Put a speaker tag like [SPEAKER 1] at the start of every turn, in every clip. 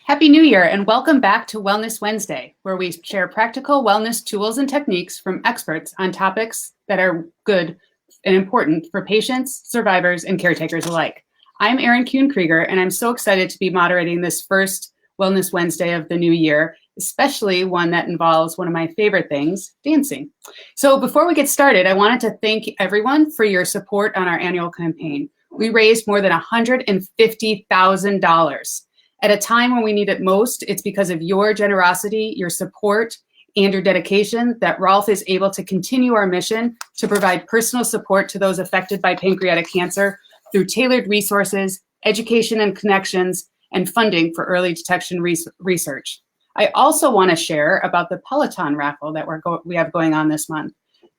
[SPEAKER 1] Happy New Year and welcome back to Wellness Wednesday, where we share practical wellness tools and techniques from experts on topics that are good and important for patients, survivors, and caretakers alike. I'm Erin Kuhn-Krieger, and I'm so excited to be moderating this first Wellness Wednesday of the new year, especially one that involves one of my favorite things, dancing. So before we get started, I wanted to thank everyone for your support on our annual campaign. We raised more than $150,000. At a time when we need it most, it's because of your generosity, your support, and your dedication that Rolfe is able to continue our mission to provide personal support to those affected by pancreatic cancer through tailored resources, education and connections, and funding for early detection research. I also want to share about the Peloton Raffle that we have going on this month.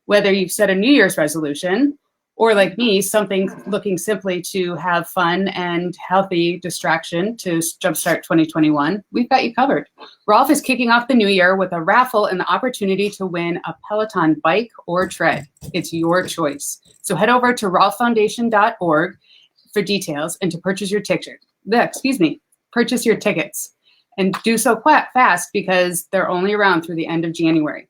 [SPEAKER 1] Whether you've set a New Year's resolution, or like me, something looking simply to have fun and healthy distraction to jumpstart 2021, we've got you covered. Rolfe is kicking off the new year with a raffle and the opportunity to win a Peloton bike or tread. It's your choice. So head over to rolfefoundation.org for details and to purchase your tickets. And do so fast because they're only around through the end of January.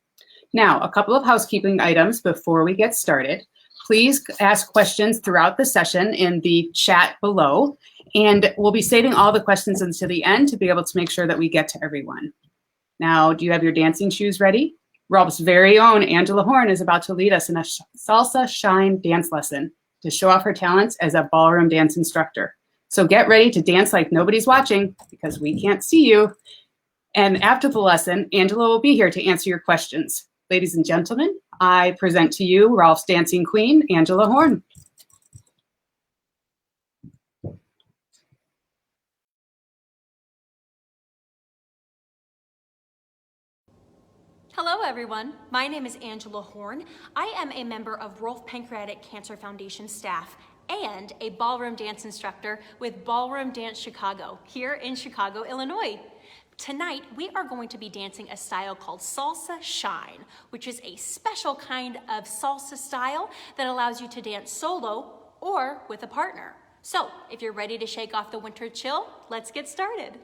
[SPEAKER 1] Now, a couple of housekeeping items before we get started. Please ask questions throughout the session in the chat below, and we'll be saving all the questions until the end to be able to make sure that we get to everyone. Now, do you have your dancing shoes ready? Rolfe's very own Angela Horn is about to lead us in a Salsa Shine dance lesson to show off her talents as a ballroom dance instructor. So get ready to dance like nobody's watching because we can't see you. And after the lesson, Angela will be here to answer your questions. Ladies and gentlemen, I present to you Rolfe's dancing queen, Angela Horn.
[SPEAKER 2] Hello everyone, my name is Angela Horn. I am a member of Rolfe Pancreatic Cancer Foundation staff and a ballroom dance instructor with Ballroom Dance Chicago here in Chicago, Illinois. Tonight, we are going to be dancing a style called Salsa Shine, which is a special kind of salsa style that allows you to dance solo or with a partner. So, if you're ready to shake off the winter chill, let's get started.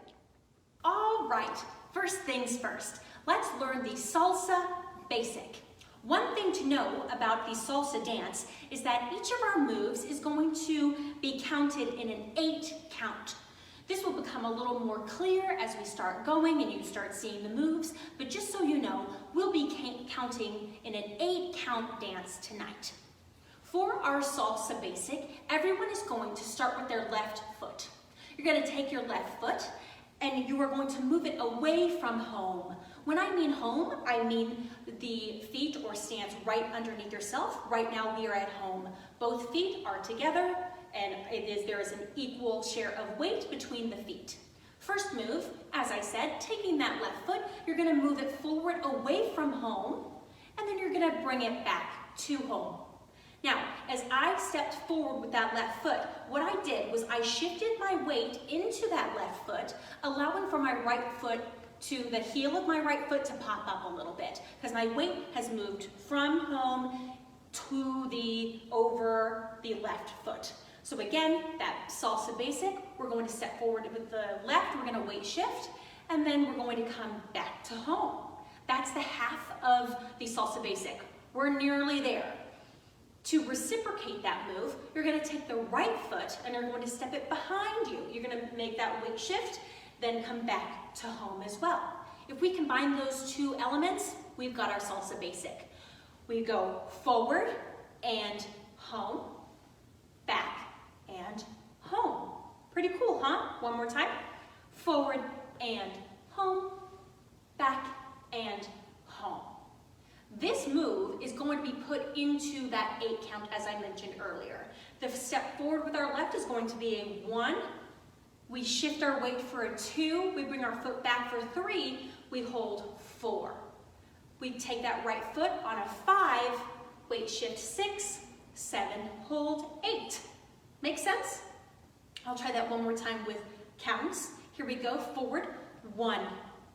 [SPEAKER 2] All right, first things first, let's learn the Salsa Basic. One thing to know about the salsa dance is that each of our moves is going to be counted in an 8 count. This will become a little more clear as we start going and you start seeing the moves, but just so you know, we'll be counting in an 8 count dance tonight. For our Salsa Basic, everyone is going to start with their left foot. You're going to take your left foot and you are going to move it away from home. When I mean home, I mean the feet or stance right underneath yourself. Right now we are at home. Both feet are together and there is an equal share of weight between the feet. First move, as I said, taking that left foot, you're gonna move it forward away from home, and then you're gonna bring it back to home. Now, as I stepped forward with that left foot, what I did was I shifted my weight into that left foot, allowing for my right foot to the heel of my right foot to pop up a little bit, because my weight has moved from home to over the left foot. So again, that Salsa Basic, we're going to step forward with the left, we're going to weight shift, and then we're going to come back to home. That's the half of the Salsa Basic. We're nearly there. To reciprocate that move, you're going to take the right foot and you're going to step it behind you. You're going to make that weight shift, then come back to home as well. If we combine those two elements, we've got our Salsa Basic. We go forward and home, back and home. Pretty cool, huh? One more time. Forward and home, back and home. This move is going to be put into that 8 count as I mentioned earlier. The step forward with our left is going to be a 1. We shift our weight for a 2. We bring our foot back for 3. We hold 4. We take that right foot on a 5, weight shift 6, 7, hold 8. Make sense? I'll try that one more time with counts. Here we go, forward, 1,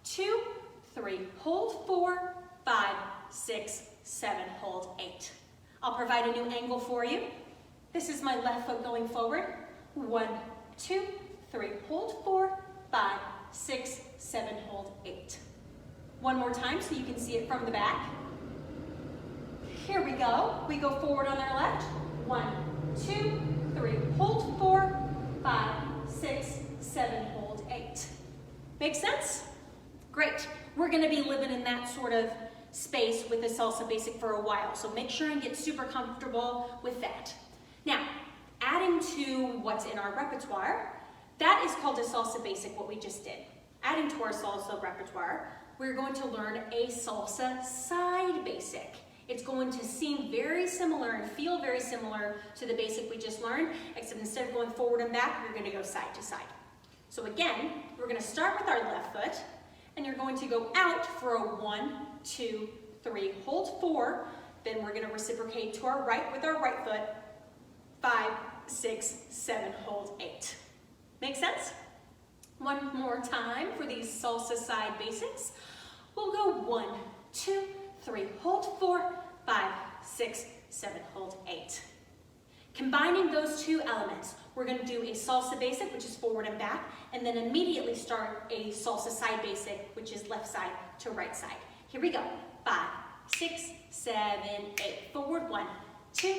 [SPEAKER 2] 2, 3, hold 4, 5, 6, 7, hold 8. I'll provide a new angle for you. This is my left foot going forward, 1, 2, 3, hold 4, 5, 6, 7, hold 8. One more time so you can see it from the back. Here we go. We go forward on our left. 1, 2, 3, hold 4, 5, 6, 7, hold 8. Make sense? Great. We're going to be living in that sort of space with the Salsa Basic for a while, so make sure and get super comfortable with that. Now, adding to what's in our repertoire, that is called a Salsa Basic, what we just did. Adding to our salsa repertoire, we're going to learn a Salsa Side Basic. It's going to seem very similar and feel very similar to the basic we just learned, except instead of going forward and back, you're going to go side to side. So again, we're going to start with our left foot, and you're going to go out for a 1, 2, 3, hold 4, then we're going to reciprocate to our right with our right foot, 5, 6, 7, hold 8. Make sense? One more time for these salsa side basics. We'll go 1, 2, 3, hold 4, 5, 6, 7, hold 8. Combining those two elements, we're going to do a salsa basic, which is forward and back, and then immediately start a salsa side basic, which is left side to right side. Here we go. 5, 6, 7, 8. Forward, 1, 2,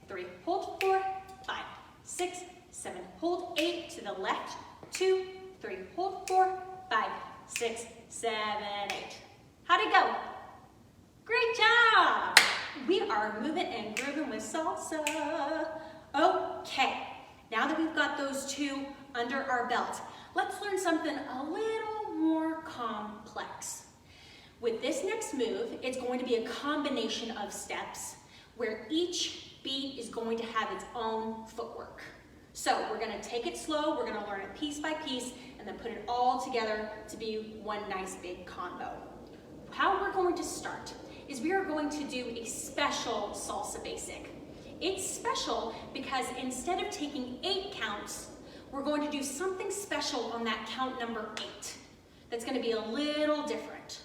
[SPEAKER 2] 3, hold 4, 5, 6, 7, hold 8 to the left, 2, 3, hold 4, 5, 6, 7, 8. How'd it go? Great job! We are moving and grooving with salsa. Okay, now that we've got those two under our belt, let's learn something a little more complex. With this next move, it's going to be a combination of steps where each beat is going to have its own footwork. So we're going to take it slow, we're going to learn it piece by piece, and then put it all together to be one nice big combo. How we're going to start is we are going to do a special salsa basic. It's special because instead of taking 8 counts, we're going to do something special on that count number 8. That's going to be a little different.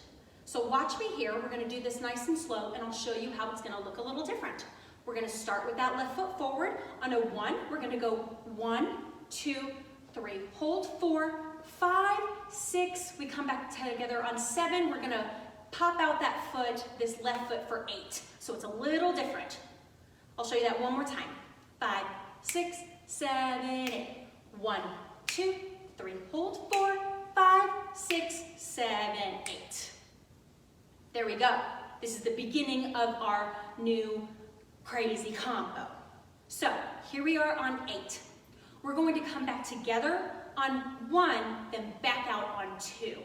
[SPEAKER 2] So watch me here. We're going to do this nice and slow, and I'll show you how it's going to look a little different. We're going to start with that left foot forward. On a 1, we're going to go 1, 2, 3, hold 4, 5, 6. We come back together on 7. We're going to pop out that foot, this left foot for 8. So it's a little different. I'll show you that one more time. 5, 6, 7, 8. 1, 2, 3, hold 4, 5, 6, 7, 8. There we go. This is the beginning of our new crazy combo. So here we are on 8. We're going to come back together on 1, then back out on 2.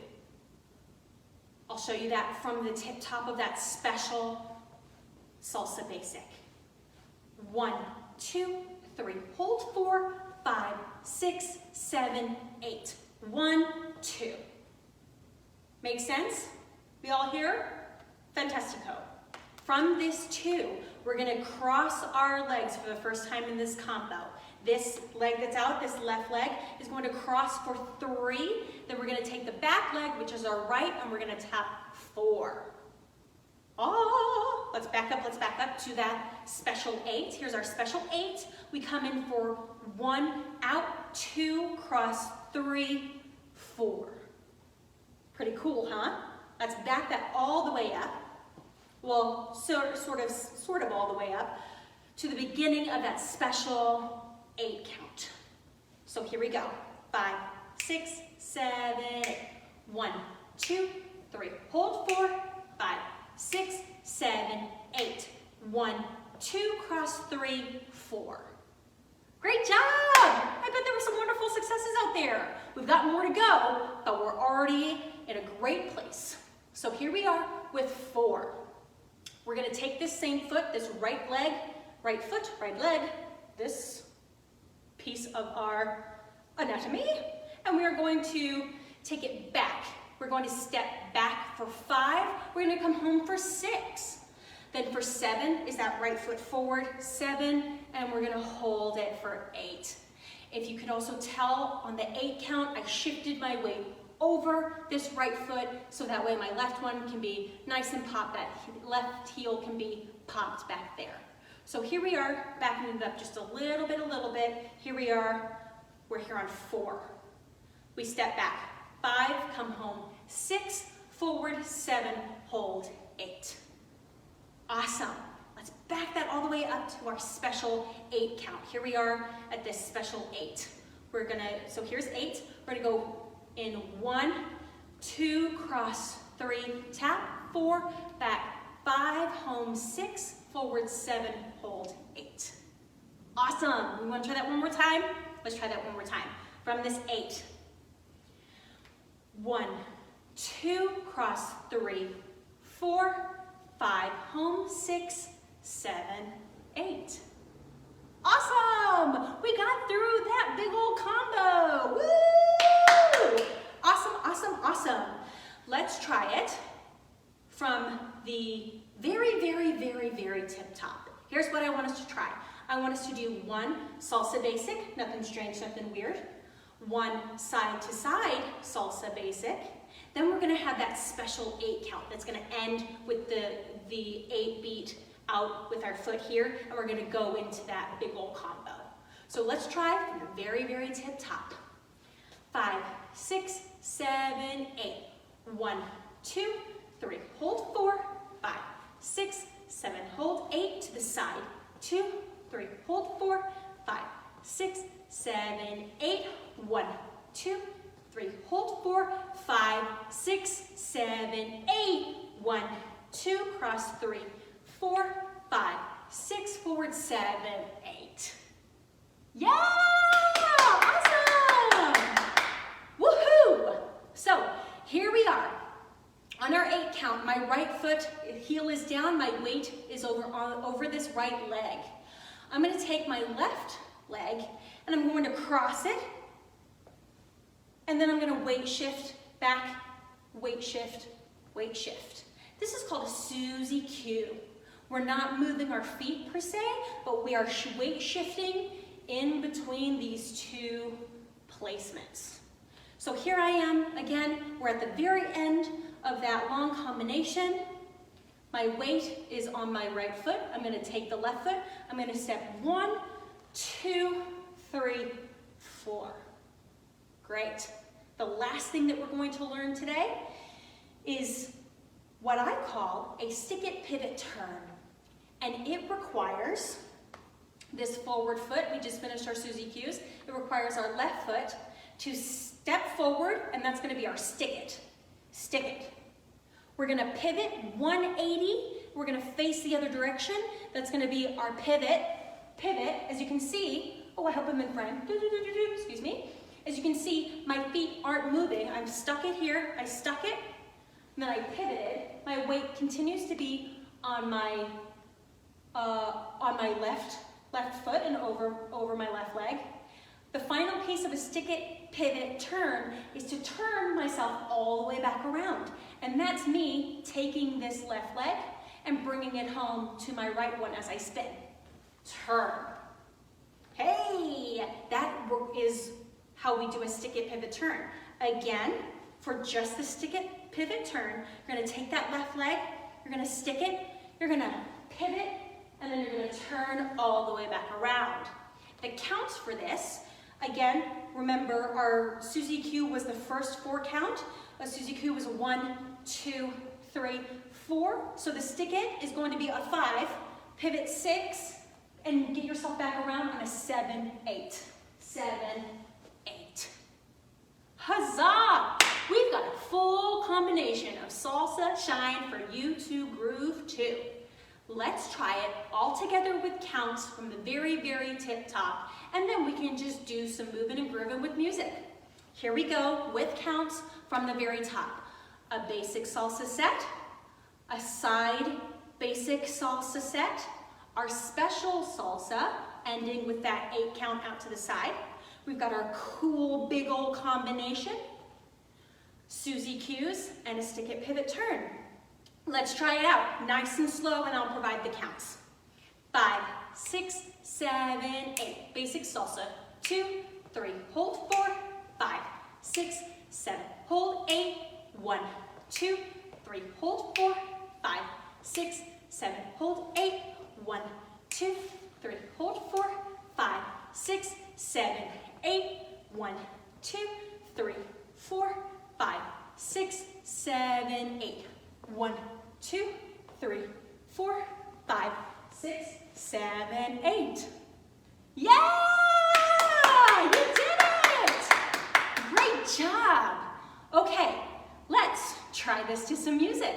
[SPEAKER 2] I'll show you that from the top of that special salsa basic. 1, 2, 3, hold 4, 5, 6, 7, 8. 1, 2. Make sense? We all here? Fantastico. From this 2, we're going to cross our legs for the first time in this combo. This leg that's out, this left leg, is going to cross for 3. Then we're going to take the back leg, which is our right, and we're going to tap 4. Oh, let's back up to that special 8. Here's our special 8. We come in for 1, out, 2, cross, 3, 4. Pretty cool, huh? Let's back that all the way up. Well, sort of all the way up to the beginning of that special 8 count. So here we go. 5, 6, 7, 8. 1, 2, 3. Hold 4, 5, 6, 7, 8. 1, 2, cross 3, 4. Great job! I bet there were some wonderful successes out there. We've got more to go, but we're already in a great place. So here we are with 4. We're going to take this same foot, this right leg, right foot, right leg, this piece of our anatomy, and we are going to take it back. We're going to step back for 5. We're going to come home for 6. Then for 7 is that right foot forward, 7, and we're going to hold it for 8. If you can also tell on the 8 count, I shifted my weight over this right foot, so that way my left one can be nice and popped, that left heel can be popped back there. So here we are, backing it up just a little bit. Here we are, we're here on 4. We step back, 5, come home, 6, forward, 7, hold, 8. Awesome. Let's back that all the way up to our special 8 count. Here we are at this special 8. So here's 8. We're gonna go in 1, 2, cross, 3, tap, 4, back, 5, home, 6, forward, 7, hold, 8. Awesome. We want to try that one more time? Let's try that one more time. From this 8. 1, 2, cross, 3, 4, 5, home, 6, 7, 8. Awesome! We got through that big old combo. Woo! Awesome, awesome, awesome. Let's try it from the very, very, very, very tip top. Here's what I want us to try. I want us to do 1 salsa basic, nothing strange, nothing weird. 1 side to side salsa basic. Then we're gonna have that special 8 count that's gonna end with the 8 beat out with our foot here, and we're gonna go into that big old combo. So let's try from the very, very tip top. 5, 6, 7, 8. 1, 2, 3, hold 4, 5, 6, 7, hold 8 to the side. 2, 3, hold 4, 5, 6, 7, 8. 1, 2, 3, hold 4, 5, 6, 7, 8. 1, 2, cross 3, 4, 5, 6, forward, 7, 8. Yeah! Awesome! Woohoo! So here we are. On our 8 count, my right foot heel is down, my weight is over this right leg. I'm going to take my left leg and I'm going to cross it, and then I'm going to weight shift back, weight shift, weight shift. This is called a Susie Q. We're not moving our feet per se, but we are weight shifting in between these 2 placements. So here I am again, we're at the very end of that long combination. My weight is on my right foot. I'm going to take the left foot. I'm going to step 1, 2, 3, 4. Great. The last thing that we're going to learn today is what I call a stick it pivot turn. And it requires this forward foot. We just finished our Susie Q's. It requires our left foot to step forward, and that's going to be our stick it. Stick it. We're going to pivot 180. We're going to face the other direction. That's going to be our pivot. Pivot, as you can see. Oh, I hope I'm in frame. Excuse me. As you can see, my feet aren't moving. I'm stuck it here. I stuck it, and then I pivoted. My weight continues to be on my left foot and over my left leg. The final piece of a stick it pivot turn is to turn myself all the way back around. And that's me taking this left leg and bringing it home to my right one as I spin. Turn. Hey, that is how we do a stick it pivot turn. Again, for just the stick it pivot turn, you're gonna take that left leg, you're gonna stick it, you're gonna pivot, and then you're gonna turn all the way back around. The counts for this, again, remember our Susie Q was the first 4 count. A Susie Q was 1, 2, 3, 4. So the stick it is going to be a 5, pivot 6, and get yourself back around on a 7, 8. 7, 8. Huzzah! We've got a full combination of Salsa Shine for you to groove to. Let's try it all together with counts from the very, very tip top, and then we can just do some moving and grooving with music. Here we go with counts from the very top. A basic salsa set, a side basic salsa set, our special salsa, ending with that 8 count out to the side. We've got our cool big old combination, Susie Q's, and a stick it pivot turn. Let's try it out, nice and slow, and I'll provide the counts. 5, 6, 7, 8. Basic salsa. 2, 3, hold 4, 5, 6, 7, hold 8. 1, 2, 3, hold 4, 5, 6, 7, hold 8. 1, 2, 3, hold 4, 5, 6, 7, 8. 1, 2, 3, 4, 5, 6, 7, 8. 1, 2, 3, 4, 5, 6, 7, 8. Yeah! You did it! Great job. Okay, let's try this to some music.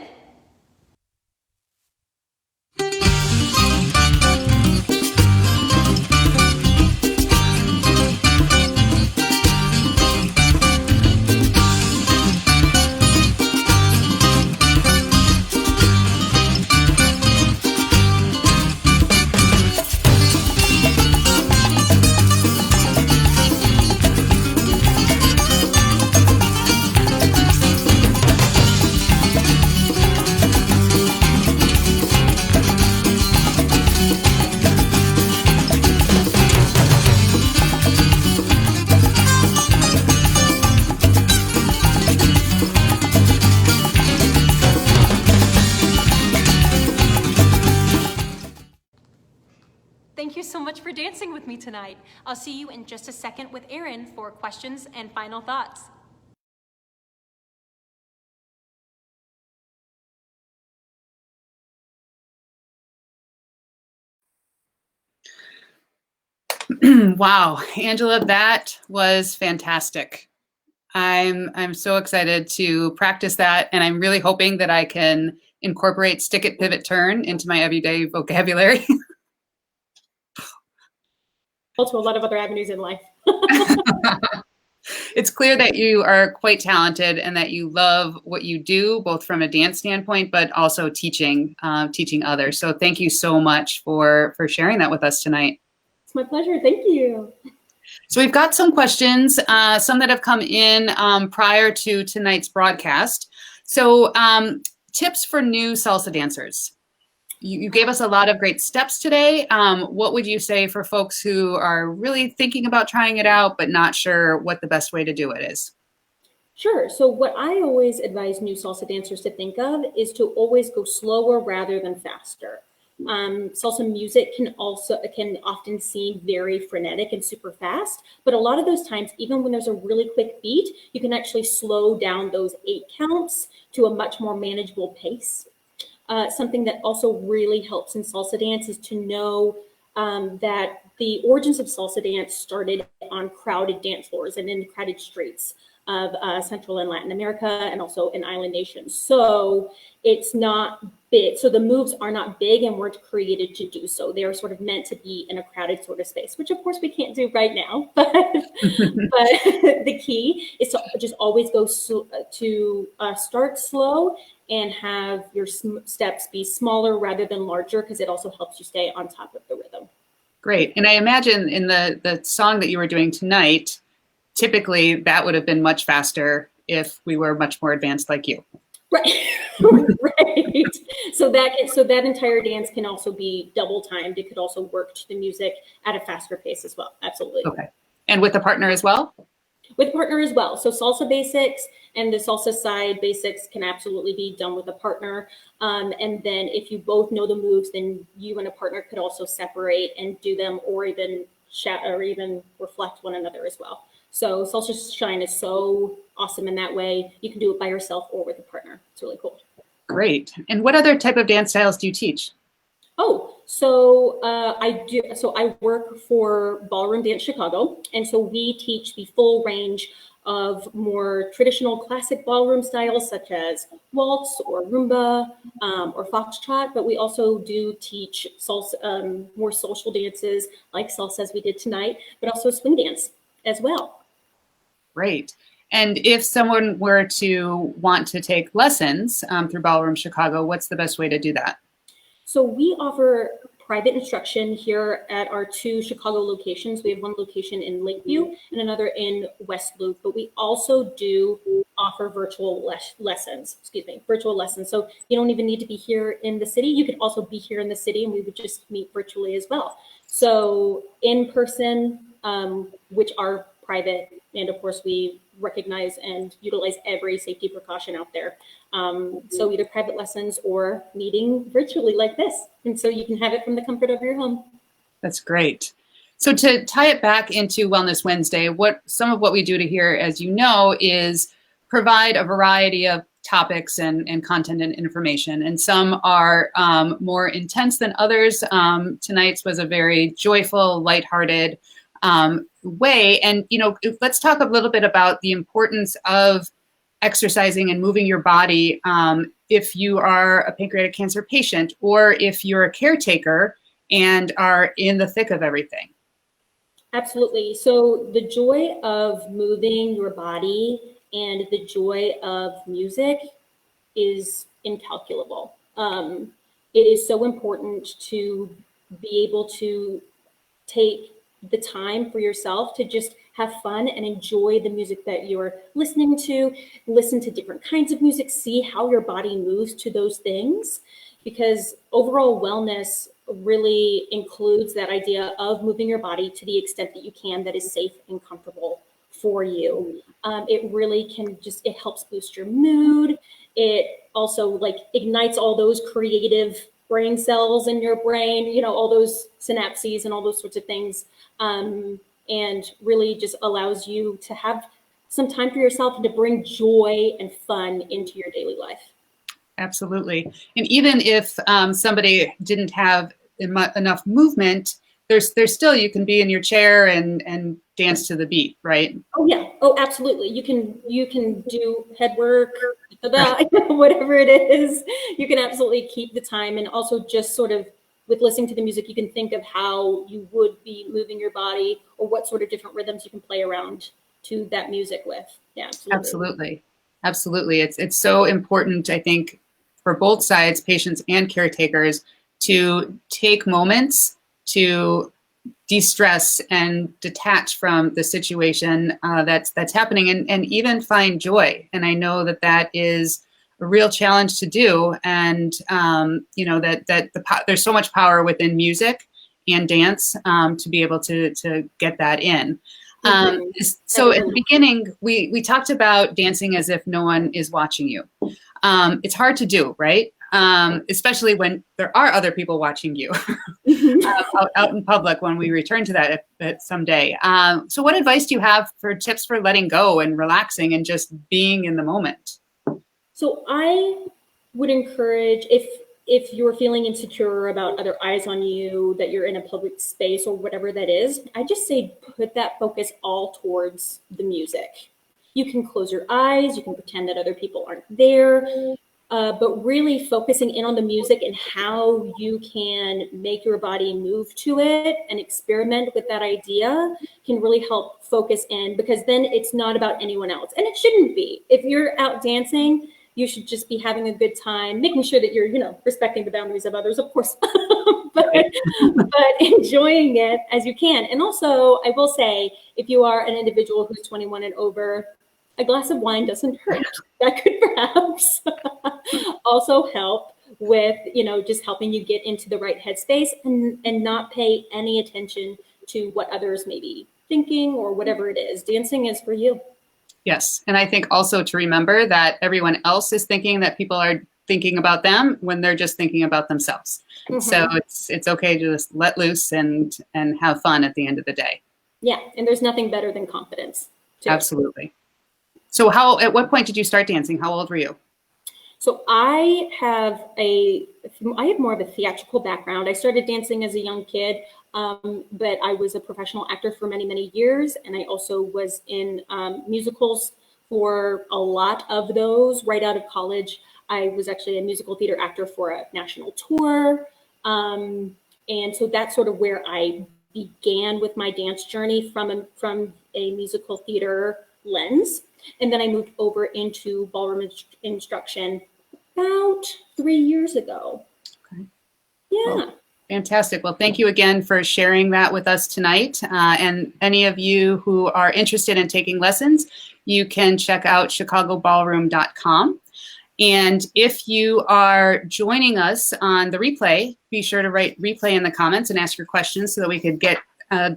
[SPEAKER 2] Thank you so much for dancing with me tonight. I'll see you in just a second with Erin for questions and final thoughts.
[SPEAKER 1] Wow, Angela, that was fantastic. I'm so excited to practice that, and I'm really hoping that I can incorporate stick it, pivot, turn into my everyday vocabulary.
[SPEAKER 3] Also a lot of other avenues in life.
[SPEAKER 1] It's clear that you are quite talented and that you love what you do, both from a dance standpoint, but also teaching others. So thank you so much for sharing that with us tonight.
[SPEAKER 3] It's my pleasure. Thank you.
[SPEAKER 1] So we've got some questions, some that have come in prior to tonight's broadcast. So tips for new salsa dancers. You gave us a lot of great steps today. What would you say for folks who are really thinking about trying it out, but not sure what the best way to do it is?
[SPEAKER 3] Sure. So what I always advise new salsa dancers to think of is to always go slower rather than faster. Salsa music can often seem very frenetic and super fast, but a lot of those times, even when there's a really quick beat, you can actually slow down those 8 counts to a much more manageable pace. Something that also really helps in salsa dance is to know that the origins of salsa dance started on crowded dance floors and in crowded streets of Central and Latin America, and also in island nations. So it's not big. So the moves are not big and weren't created to do so. They are sort of meant to be in a crowded sort of space, which of course we can't do right now. But the key is to just always go start slow and have your steps be smaller rather than larger, because it also helps you stay on top of the rhythm.
[SPEAKER 1] Great. And I imagine in the song that you were doing tonight, typically that would have been much faster if we were much more advanced like you.
[SPEAKER 3] Right. Right. So that entire dance can also be double timed. It could also work to the music at a faster pace as well. Absolutely.
[SPEAKER 1] Okay. And with a partner as well?
[SPEAKER 3] With a partner as well. So Salsa Basics and the Salsa Side Basics can absolutely be done with a partner. And then if you both know the moves, then you and a partner could also separate and do them, or even reflect one another as well. So Salsa Shine is so awesome in that way. You can do it by yourself or with a partner. It's really cool.
[SPEAKER 1] Great. And what other type of dance styles do you teach?
[SPEAKER 3] Oh, so I do. So I work for Ballroom Dance Chicago, and so we teach the full range of more traditional classic ballroom styles, such as waltz or rumba or foxtrot. But we also do teach salsa, more social dances like salsa, as we did tonight, but also swing dance as well.
[SPEAKER 1] Great. And if someone were to want to take lessons through Ballroom Chicago, what's the best way to do that?
[SPEAKER 3] So we offer private instruction here at our 2 Chicago locations. We have one location in Lakeview and another in West Loop, but we also do offer virtual lessons. So you don't even need to be here in the city. You could also be here in the city and we would just meet virtually as well. So in person, which are private, and of course we recognize and utilize every safety precaution out there. So either private lessons or meeting virtually like this. And so you can have it from the comfort of your home.
[SPEAKER 1] That's great. So to tie it back into Wellness Wednesday, some of what we do to here, as you know, is provide a variety of topics and content and information. And some are more intense than others. Tonight's was a very joyful, lighthearted way. And, let's talk a little bit about the importance of exercising and moving your body if you are a pancreatic cancer patient or if you're a caretaker and are in the thick of everything. Absolutely.
[SPEAKER 3] So the joy of moving your body and the joy of music is incalculable. It is so important to be able to take the time for yourself to just have fun and enjoy the music that you're listening to, listen to different kinds of music, see how your body moves to those things, because overall wellness really includes that idea of moving your body to the extent that you can that is safe and comfortable for you. It really can it helps boost your mood. It also ignites all those creative brain cells in your brain, all those synapses and all those sorts of things. And really just allows you to have some time for yourself and to bring joy and fun into your daily life.
[SPEAKER 1] Absolutely. And even if somebody didn't have enough movement, there's still, you can be in your chair and dance to the beat, right?
[SPEAKER 3] Oh yeah. Oh, absolutely. You can do head work, whatever it is. You can absolutely keep the time, and also just sort of with listening to the music, you can think of how you would be moving your body or what sort of different rhythms you can play around to that music with. Yeah, absolutely.
[SPEAKER 1] Absolutely. It's so important, I think, for both sides, patients and caretakers, to take moments to de-stress and detach from the situation that's happening, and even find joy. And I know that is a real challenge to do. And there's so much power within music and dance to be able to get that in. So at the beginning, we talked about dancing as if no one is watching you. It's hard to do, right? Especially when there are other people watching you out in public, when we return to that someday. So what advice do you have for tips for letting go and relaxing and just being in the moment?
[SPEAKER 3] So I would encourage, if you're feeling insecure about other eyes on you, that you're in a public space or whatever that is, I just say put that focus all towards the music. You can close your eyes, you can pretend that other people aren't there, but really focusing in on the music and how you can make your body move to it and experiment with that idea can really help focus in, because then it's not about anyone else. And it shouldn't be. If you're out dancing, you should just be having a good time, making sure that you're, respecting the boundaries of others, of course, but enjoying it as you can. And also, I will say, if you are an individual who's 21 and over, a glass of wine doesn't hurt. That could perhaps also help with, just helping you get into the right headspace and not pay any attention to what others may be thinking or whatever it is. Dancing is for you.
[SPEAKER 1] Yes. And I think also to remember that everyone else is thinking that people are thinking about them when they're just thinking about themselves. Mm-hmm. So it's okay to just let loose and have fun at the end of the day.
[SPEAKER 3] Yeah. And there's nothing better than confidence. Too.
[SPEAKER 1] Absolutely. So at what point did you start dancing? How old were you?
[SPEAKER 3] So I have more of a theatrical background. I started dancing as a young kid, but I was a professional actor for many, many years. And I also was in musicals for a lot of those right out of college. I was actually a musical theater actor for a national tour. And so that's sort of where I began with my dance journey from a musical theater lens. And then I moved over into ballroom instruction about 3 years ago. Okay. Yeah.
[SPEAKER 1] Well, fantastic. Well, thank you again for sharing that with us tonight. And any of you who are interested in taking lessons, you can check out chicagoballroom.com. And if you are joining us on the replay, be sure to write replay in the comments and ask your questions so that we could get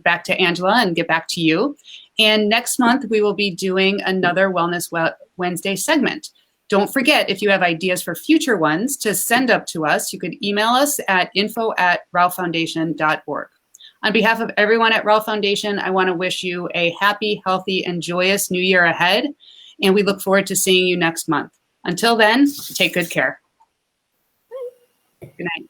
[SPEAKER 1] back to Angela and get back to you. And next month, we will be doing another Wellness Wednesday segment. Don't forget, if you have ideas for future ones to send up to us, you could email us at info@rolfefoundation.org. On behalf of everyone at Rolfe Foundation, I want to wish you a happy, healthy, and joyous new year ahead. and we look forward to seeing you next month. Until then, take good care. Good night.